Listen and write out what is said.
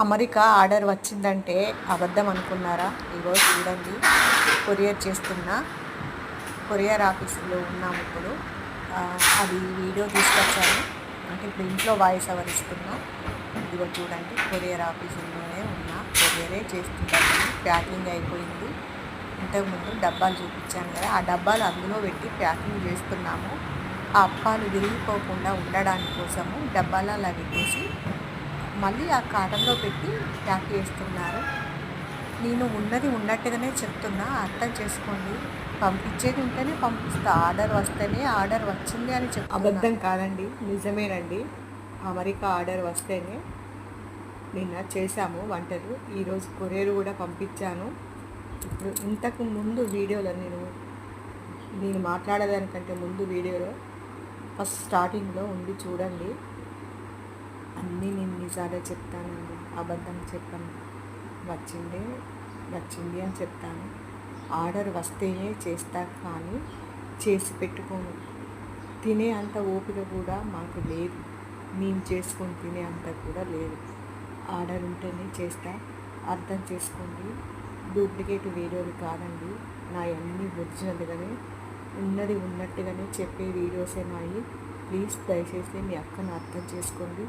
America order వచ్చిందంటే అబద్ధం అనుకున్నారా? ఇగో చూడండి, కొరియర్ చేస్తున్నా, కొరియర్ ఆఫీసులో ఉన్నాము ఇప్పుడు. అది వీడియో తీసుకొచ్చాను, అంటే ఇప్పుడు ఇంట్లో వాయిస్ ఓవర్ ఇస్తున్నా. ఇదిగో చూడండి, కొరియర్ ఆఫీసులోనే ఉన్నా, కొరియరే చేస్తున్నాను. ప్యాకింగ్ అయిపోయింది. ఇంతకుముందు డబ్బాలు చూపించాను కదా, ఆ డబ్బాలు అందులో పెట్టి ప్యాకింగ్ చేస్తున్నాము. ఆ అప్పాలు విరిగిపోకుండా ఉండడానికి కోసము డబ్బాలు అలా పెట్టేసి మళ్ళీ ఆ కాటన్లో పెట్టి ప్యాక్ చేస్తున్నారు. నేను ఉన్నది ఉన్నట్టుగానే చెప్తున్నా, అర్థం చేసుకోండి. పంపించేది ఉంటేనే పంపిస్తా, ఆర్డర్ వస్తేనే ఆర్డర్ వచ్చింది అని చెప్తున్నా. అబద్ధం కాదండి, నిజమేనండి. అమెరికా ఆర్డర్ వస్తేనే నిన్న చేశాము వంటలు. ఈరోజు కొరియర్ కూడా పంపించాను. ఇప్పుడు ఇంతకు ముందు వీడియోలో నేను మాట్లాడేదానికంటే ముందు వీడియోలో ఫస్ట్ స్టార్టింగ్లో ఉండి చూడండి. అన్నీ నేను నిజాలే చెప్తానండి, అబద్ధం చెప్పను. వచ్చింది అని చెప్తాను. ఆర్డర్ వస్తేనే చేస్తా, కానీ చేసి పెట్టుకోను. తినే అంత ఓపిక కూడా మాకు లేదు, మేము చేసుకొని తినే అంత కూడా లేదు. ఆర్డర్ ఉంటేనే చేస్తా, అర్థం చేసుకోండి. డూప్లికేట్ వీడియోలు కాదండి, నా అన్నీ ఒరిజినల్గానే ఉన్నది ఉన్నట్టుగానే చెప్పే వీడియోసే నాయి. ప్లీజ్ దయచేసి మీ అక్కను అర్థం చేసుకోండి.